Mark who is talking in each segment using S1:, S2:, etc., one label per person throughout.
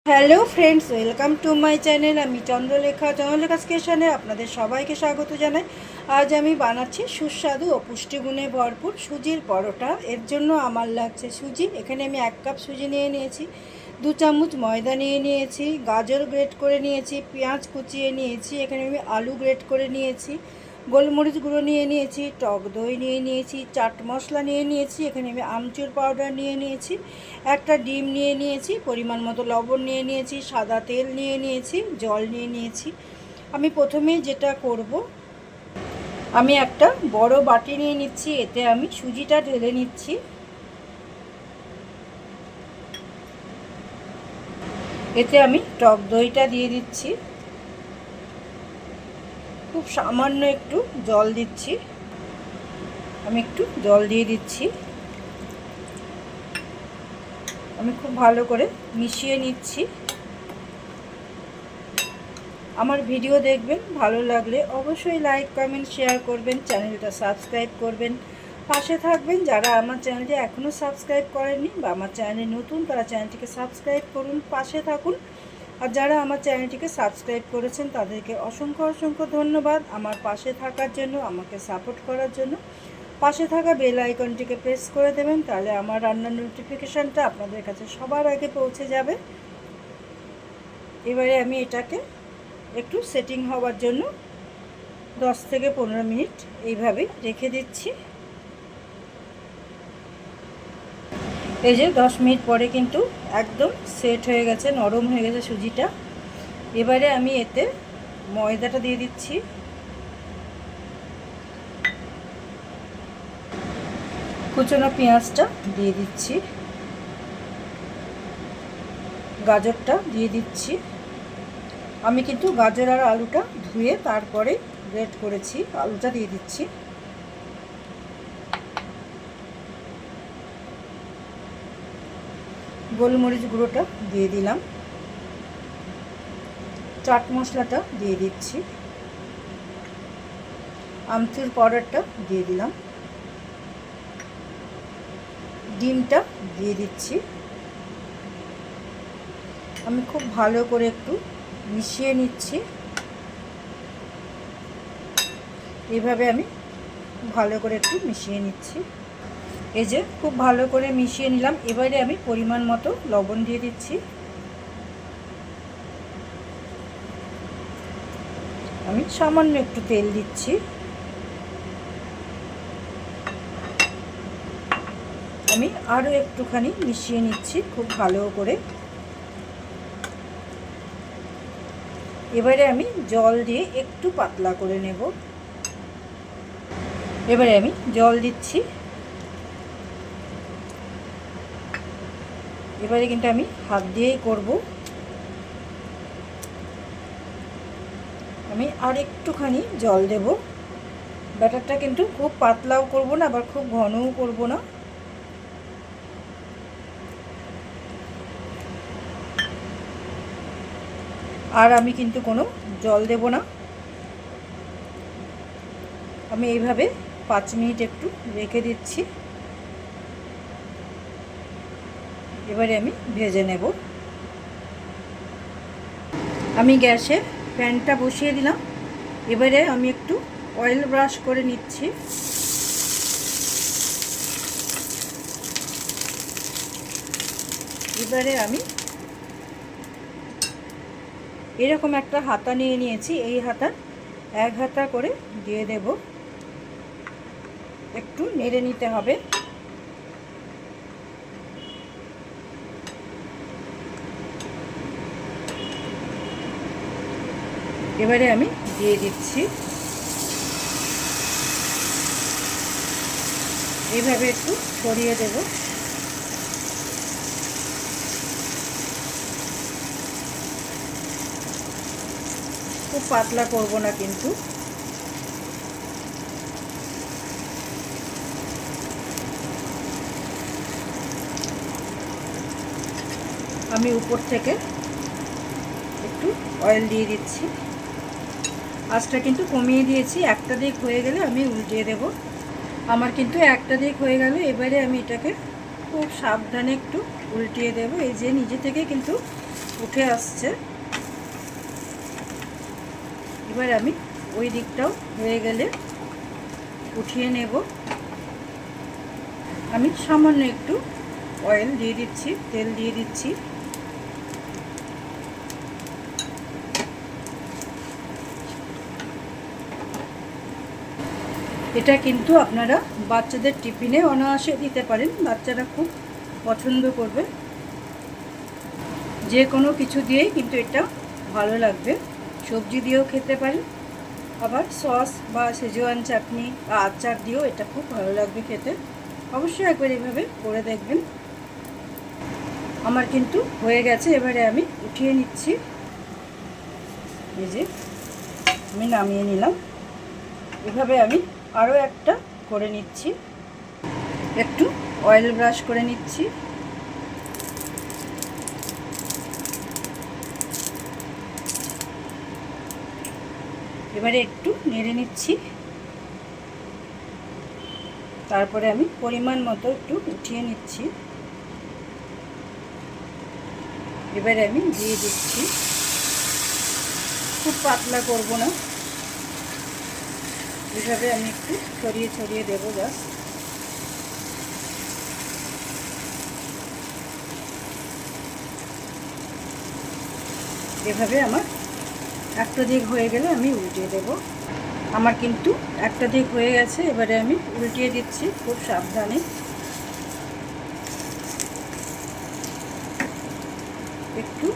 S1: Hello friends, welcome to my channel. আমি চন্দ্রলেখা স্টেশনে আপনাদের সবাইকে স্বাগত জানাই। আজ আমি বানাচ্ছি সুস্বাদু ও পুষ্টিগুণে ভরপুর সুজির পরোটা। এর জন্য আমার লাগছে সুজি। এখানে আমি 1 কাপ সুজি নিয়ে নিয়েছি, 2 চামচ ময়দা নিয়ে নিয়েছি, গাজর গ্রেট করে নিয়েছি, পেঁয়াজ কুচিয়ে নিয়েছি, এখানে আমি আলু গ্রেট করে নিয়েছি, গোলমরিচ গুঁড়ো নিয়ে নিয়েছি, টক দই নিয়ে নিয়েছি, চাট মশলা নিয়ে নিয়েছি, এখানে আমি আমচুর পাউডার নিয়ে নিয়েছি, একটা ডিম নিয়ে নিয়েছি, পরিমাণ মতো লবণ নিয়ে নিয়েছি, সাদা তেল নিয়ে নিয়েছি, জল নিয়ে নিয়েছি। আমি প্রথমেই যেটা করব, আমি একটা বড় বাটি নিয়ে নিচ্ছি, এতে আমি সুজিটা ঢেলে নিচ্ছি। এতে আমি টক দইটা দিয়ে দিচ্ছি, খুব সামান্য একটু জল দিচ্ছি। আমি একটু জল দিয়ে দিচ্ছি, আমি খুব ভালো করে মিশিয়ে নিচ্ছি। আমার ভিডিও দেখবেন, ভালো লাগলে অবশ্যই লাইক কমেন্ট শেয়ার করবেন, চ্যানেলটা সাবস্ক্রাইব করবেন, পাশে থাকবেন। যারা আমার চ্যানেলটি এখনও সাবস্ক্রাইব করেননি বা আমার চ্যানেলে নতুন, তারা চ্যানেলটিকে সাবস্ক্রাইব করুন, পাশে থাকুন। আর যারা আমার চ্যানেলটিকে সাবস্ক্রাইব করেছেন তাদেরকে অসংখ্য অসংখ্য ধন্যবাদ আমার পাশে থাকার জন্য, আমাকে সাপোর্ট করার জন্য। পাশে থাকা বেল আইকনটিকে প্রেস করে দেবেন, তাহলে আমার রান্নার নোটিফিকেশানটা আপনাদের কাছে সবার আগে পৌঁছে যাবে। এবারে আমি এটাকে একটু সেটিং হওয়ার জন্য 10 থেকে 15 মিনিট এইভাবে রেখে দিচ্ছি। এই যে 10 মিনিট পরে কিন্তু একদম সেট হয়ে গেছে, নরম হয়ে গেছে সুজিটা। এবারে আমি এতে ময়দাটা দিয়ে দিচ্ছি, কুচনো পেঁয়াজটা দিয়ে দিচ্ছি, গাজরটা দিয়ে দিচ্ছি। আমি কিন্তু গাজর আর আলুটা ধুয়ে তারপরে গ্রেট করেছি, আলুটা দিয়ে দিচ্ছি। গোলমরিচ গুঁড়োটা দিয়ে দিলাম, চাট মশলাটা দিয়ে দিচ্ছি, আমচুর পাউডারটা দিয়ে দিলাম, ডিমটা দিয়ে দিচ্ছি। আমি খুব ভালো করে একটু মিশিয়ে নিচ্ছি। এইভাবে আমি ভালো করে একটু মিশিয়ে নিচ্ছি। এই যে খুব ভালো করে মিশিয়ে নিলাম। এবারে আমি পরিমাণ মতো লবণ দিয়ে দিচ্ছি। আমি সামান্য একটু তেল দিচ্ছি। আমি আরও একটুখানি মিশিয়ে নিচ্ছি খুব ভালো করে। এবারে আমি জল দিয়ে একটু পাতলা করে নেব। এবারে আমি জল দিচ্ছি। এবারে কিন্তু আমি হাত দিয়েই করব। আমি আর একটুখানি জল দেব। ব্যাটারটা কিন্তু খুব পাতলাও করব না, আবার খুব ঘনও করব না। আর আমি কিন্তু কোনো জল দেব না। আমি এইভাবে 5 মিনিট একটু রেখে দিচ্ছি। এবারে আমি ভেজে নেব। আমি গ্যাসে প্যানটা বসিয়ে দিলাম। এবারে আমি একটু অয়েল ব্রাশ করে নিচ্ছি। এবারে আমি এরকম একটা হাতা নিয়ে নিয়েছি, এই হাতা 1 হাতা করে দিয়ে দেব। একটু নেড়ে নিতে হবে। এবারে আমি দিয়ে দিচ্ছি। এইভাবে একটু ছড়িয়ে দেব। খুব পাতলা করব না কিন্তু। আমি উপর থেকে একটু অয়েল দিয়ে দিচ্ছি। আঁচটা কিন্তু কমিয়ে দিয়েছি। একটা দিক হয়ে গেলে আমি উল্টিয়ে দেব। আমার কিন্তু একটা দিক হয়ে গেল। এবারে আমি এটাকে খুব সাবধানে একটু উল্টিয়ে দেব। এই যে নিজে থেকে কিন্তু উঠে আসছে। এবার আমি ওই দিকটাও হয়ে গেলে উঠিয়ে নেব। আমি সামান্য একটু অয়েল দিয়ে দিচ্ছি, তেল দিয়ে দিচ্ছি। এটা কিন্তু আপনারা বাচ্চাদের টিফিনে অনায়াসে দিতে পারেন, বাচ্চারা খুব পছন্দ করবে। যে কোনো কিছু দিয়েই কিন্তু এটা ভালো লাগবে, সবজি দিয়েও খেতে পারেন, আবার সস বা সেজওয়ান চাটনি বা আচার দিয়েও এটা খুব ভালো লাগবে খেতে। অবশ্যই একবার এভাবে করে দেখবেন। আমার কিন্তু হয়ে গেছে, এবারে আমি উঠিয়ে নিচ্ছি। এই যে আমি নামিয়ে নিলাম। এভাবে আমি আরও একটা করে নিচ্ছি। একটু অয়েল ব্রাশ করে নিচ্ছি। এবারে একটু নেড়ে নিচ্ছি। তারপরে আমি পরিমাণ মতো একটু উঠিয়ে নিচ্ছি। এবারে আমি দিয়ে দিচ্ছি, খুব পাতলা করব না, এভাবে আমি একটু ছড়িয়ে ছড়িয়ে দেবো জাস্ট। এভাবে আমার একটা দিক হয়ে গেলে আমি উল্টিয়ে দেব। আমার কিন্তু একটা দিক হয়ে গেছে, এবারে আমি উল্টিয়ে দিচ্ছি খুব সাবধানে। একটু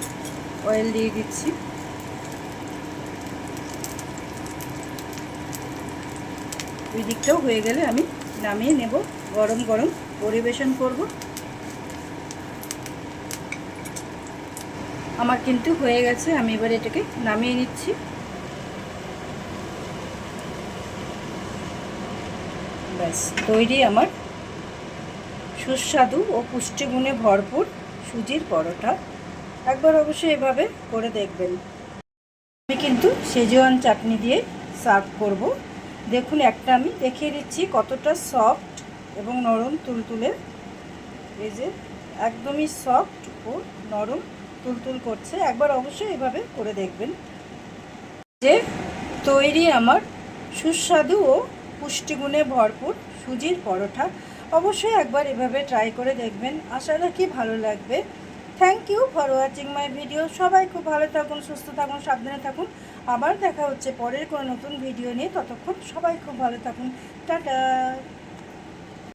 S1: অয়েল দিয়ে দিচ্ছি। ওই দিকটাও হয়ে গেলে আমি নামিয়ে নেব, গরম গরম পরিবেশন করব। আমার কিন্তু হয়ে গেছে, আমি এবার এটাকে নামিয়ে নিচ্ছি। ব্যাস তৈরি আমার সুস্বাদু ও পুষ্টিগুণে ভরপুর সুজির পরোটা। একবার অবশ্যই এভাবে করে দেখবেন। আমি কিন্তু সেজওয়ান চাটনি দিয়ে সার্ভ করব। দেখুন একটা আমি দেখিয়ে দিচ্ছি কতটা সফট এবং নরম তুলতুলে। এই যে একদমই সফট ও নরম তুলতুল করছে। একবার অবশ্যই এভাবে করে দেখবেন। যে তৈরি আমার সুস্বাদু ও পুষ্টিগুণে ভরপুর সুজির পরোটা। অবশ্যই একবার এভাবে ট্রাই করে দেখবেন, আশা রাখি ভালো লাগবে। Thank you for watching my video. সবাই খুব ভালো থাকুন, সুস্থ থাকুন, সাবধানে থাকুন। আবার দেখা হচ্ছে পরের কোনো নতুন ভিডিও নিয়ে। ততক্ষণ সবাই খুব ভালো থাকুন। টাটা।